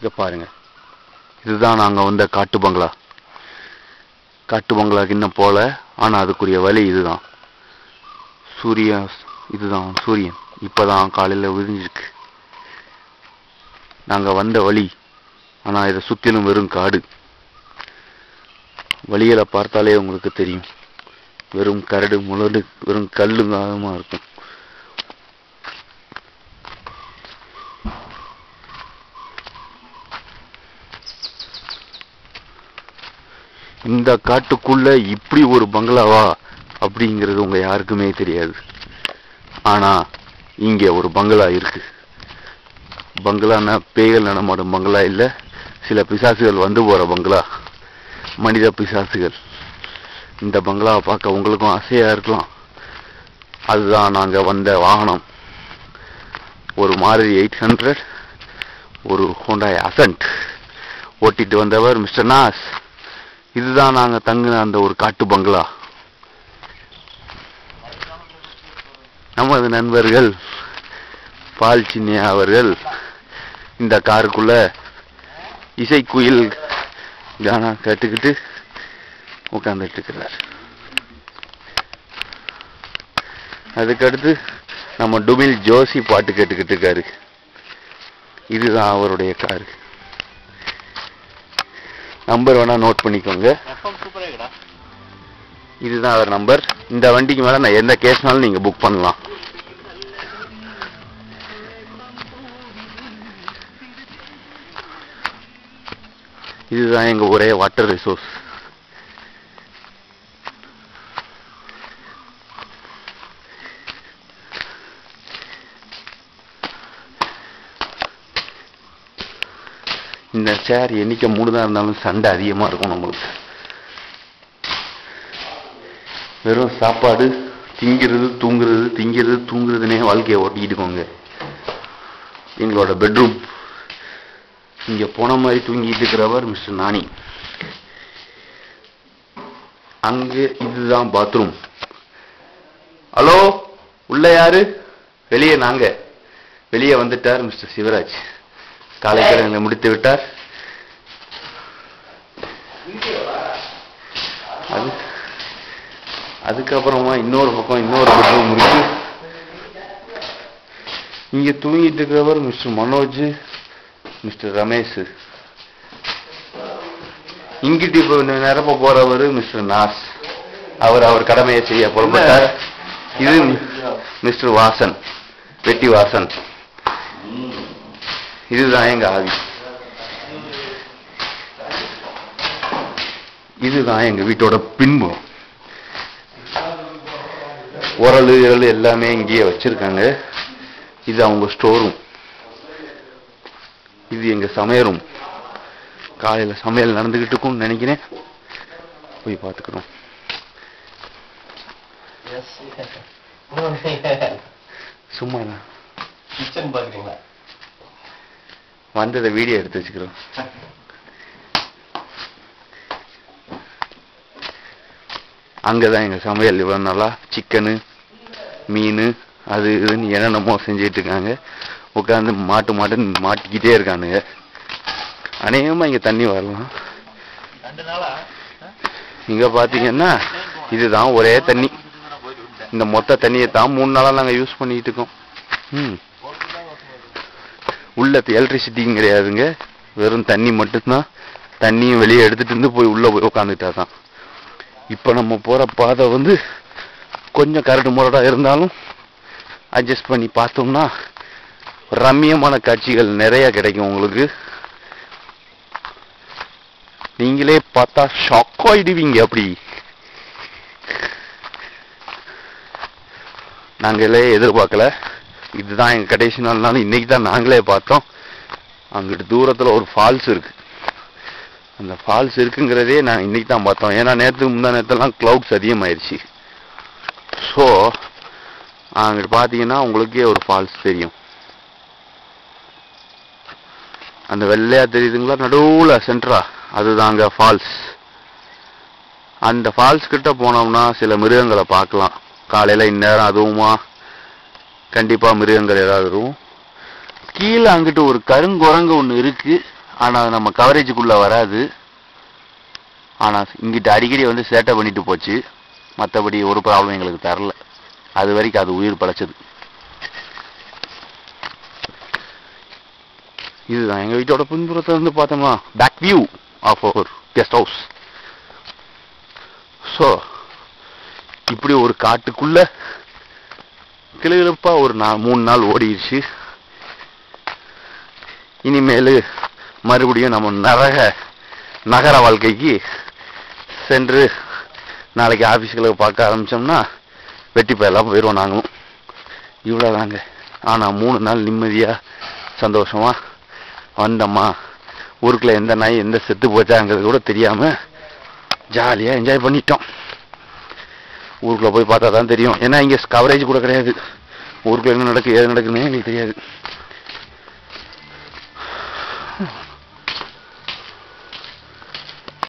இங்க பாருங்க, இதுதான் நாங்க வந்த காட்டு பங்களா. காட்டு பங்களாக்கு இன்னும் போல, ஆனா அதுக்குரிய வழி இதுதான். இதுதான் சூரியன் இப்பதான் காலையில விரிஞ்சிருக்கு. நாங்க வந்த வழி, ஆனா இதை சுத்திலும் வெறும் காடு. வழியில பார்த்தாலே உங்களுக்கு தெரியும், வெறும் கரடு முரடு, வெறும் கல்லுங்காதமா இருக்கும். இந்த காட்டுக்குள்ள இப்படி ஒரு பங்களாவா அப்படிங்கிறது உங்க யாருக்குமே தெரியாது. ஆனா இங்க ஒரு பங்களா இருக்கு. பங்களான்னா பேய்கள் நடமாடும் பங்களா இல்ல, சில பிசாசுகள் வந்து போற பங்களா, மனித பிசாசுகள். இந்த பங்களாவை பார்க்க உங்களுக்கும் ஆசையா இருக்கலாம். அதுதான் நாங்க வந்த வாகனம். ஒரு மாருதி 800, ஒரு ஹோண்டாய் அசன்ட் ஓட்டிட்டு வந்தவர் மிஸ்டர் நாஸ். இதுதான் நாங்க தங்கின அந்த ஒரு காட்டு பங்களா. நமது நண்பர்கள் பால் சின்னியா அவர்கள் இந்த காருக்குள்ள இசைக்குயில் கானா கேட்டுக்கிட்டு உட்கார்ந்துட்டு இருக்கிறார். அதுக்கடுத்து நம்ம டுமில் ஜோசி பாட்டு கேட்டுக்கிட்டு இருக்காரு. இதுதான் அவருடைய காரு. நம்பர் வேணா நோட் பண்ணிக்கோங்க. இதுதான் அவர் நம்பர். இந்த வண்டிக்கு மேல நான் எந்த கேஸ்னாலும் நீங்க புக் பண்ணலாம். இதுதான் எங்க ஒரே வாட்டர் ரிசோர்ஸ். இந்த சேர் எண்ணிக்கை 3 தான் இருந்தாலும் சண்டை அதிகமா இருக்கும் நம்மளுக்கு. வெறும் சாப்பாடு, திங்கிறது தூங்குறது, திங்கிறது தூங்குறதுனே வாழ்க்கையை ஓட்டிக்கிட்டு இருக்கோங்க. எங்களோட பெட்ரூம். இங்க போன மாதிரி தூங்கிட்டு இருக்கிறவர் மிஸ்டர் நானி. அங்க இதுதான் பாத்ரூம். ஹலோ, உள்ள யாரு? வெளியே நாங்க. வெளியே வந்துட்டார் மிஸ்டர் சிவராஜ். காலை கடனை முடித்து விட்டார். அதுக்கப்புறமா இன்னொரு பக்கம் இன்னொரு பெட்ரூம் இருக்கு. இங்க தூங்கிட்டு இருக்கிறவர் மிஸ்டர் மனோஜ், மிஸ்டர் ரமேஷ். இங்கிட்டு இப்ப நிரப்ப போறவர் மிஸ்டர் நாஸ். அவர் கடமையை செய்ய புறப்பட்டார். இது மிஸ்டர் வாசன், வெட்டி வாசன். இதுதான் எங்க ஆவி. இதுதான் எங்க வீட்டோட பின்புறம். உரல் இரல் எல்லாமே இங்கேயே வச்சிருக்காங்க. இது அவங்க ஸ்டோர் ரூம். இது எங்க சமையல் ரூம். காலையில சமையல் நடந்துகிட்டு இருக்கும்னு நினைக்கிறேன். போய் பார்த்துக்கிறோம். சும்மா கிச்சன் பாக்குறீங்களா? வந்ததை வீடியோ எடுத்து வச்சுக்கிறோம். அங்கதான் எங்க சமையல். இவ்வளவு நாளா சிக்கனு, மீன், அது இதுன்னு என்னென்னமோ செஞ்சிட்டு இருக்காங்க. உட்காந்து மாட்டிக்கிட்டே இருக்கானுங்க. அநேகமா இங்க தண்ணி வரலாம். இங்க பாத்தீங்கன்னா இதுதான் ஒரே தண்ணி. இந்த மொத்த தண்ணியை தான் 3 நாளா நாங்க யூஸ் பண்ணிட்டு இருக்கோம். உள்ள எலக்ட்ரிசிட்டியும் கிடையாதுங்க, வெறும் தண்ணி மட்டும்தான். தண்ணியும் வெளியே எடுத்துட்டு இருந்து உள்ள போய் உட்காந்துட்டாதான். இப்ப நம்ம போற பாதை கொஞ்சம் கரடு முரடா இருந்தாலும் அட்ஜஸ்ட் பண்ணி பார்த்தோம்னா ரம்மியமான காட்சிகள் நிறைய கிடைக்கும் உங்களுக்கு. நீங்களே பார்த்தா ஷாக் ஆயிடுவீங்க. அப்படி நாங்களே எதிர்பார்க்கல. இதுதான் எங்க கடைசி நாள்னாலும் இன்னைக்கு தான் நாங்களே பார்த்தோம். அங்கிட்டு தூரத்துல ஒரு ஃபால்ஸ் இருக்கு. அந்த ஃபால்ஸ் இருக்குங்கிறதே நான் இன்னைக்கு தான் பார்த்தோம். ஏன்னா முந்தா நேரத்தெல்லாம் கிளவுட்ஸ் அதிகமாயிருச்சு. ஸோ அங்கிட்டு பார்த்தீங்கன்னா உங்களுக்கே ஒரு ஃபால்ஸ் தெரியும். அந்த வெள்ளையா தெரியுதுங்களா நடுவுல சென்ட்ரா, அதுதாங்க ஃபால்ஸ். அந்த ஃபால்ஸ் கிட்ட போனோம்னா சில மிருகங்களை பார்க்கலாம். காலையில இந்நேரம் அதுவுமா கண்டிப்பா மிருகங்கள் ஏதாவது இருக்கும். கீழே அங்கிட்டு ஒரு கருங்குரங்கு ஒண்ணு இருக்கு. ஆனால் நம்ம கவரேஜுக்குள்ளே வராது. ஆனால் இங்கிட்ட அடிக்கடி வந்து சேட்டை பண்ணிட்டு போச்சு. மற்றபடி ஒரு ப்ராப்ளம் எங்களுக்கு தரல. அது வரைக்கும் அது உயிர் படைச்சது. இதுதான் எங்கள் வீட்டோட பின்புறத்தை வந்து பார்த்தோம்னா back view of our guest house. So இப்படி ஒரு காட்டுக்குள்ள கிளுகிழப்பா ஒரு 3 நாள் ஓடிடுச்சு. இனிமேல் மறுபடியும் நம்ம நகர வாழ்க்கைக்கு சென்று நாளைக்கு ஆஃபீஸுகளை பார்க்க ஆரம்பித்தோம்னா வெட்டி போயெல்லாம் போயிடுவோம் நாங்களும். இவ்வளோதாங்க. ஆனால் 3 நாள் நிம்மதியாக சந்தோஷமாக வந்தம்மா. ஊருக்குள்ளே எந்த நாய் எந்த செத்து போச்சாங்கிறது கூட தெரியாமல் ஜாலியாக என்ஜாய் பண்ணிட்டோம். ஊருக்குள்ளே போய் பார்த்தா தான் தெரியும். ஏன்னா இங்கே கவரேஜ் கூட கிடையாது. ஊருக்குள்ளே என்ன நடக்குது ஏது நடக்குதுன்னே எங்களுக்கு தெரியாது.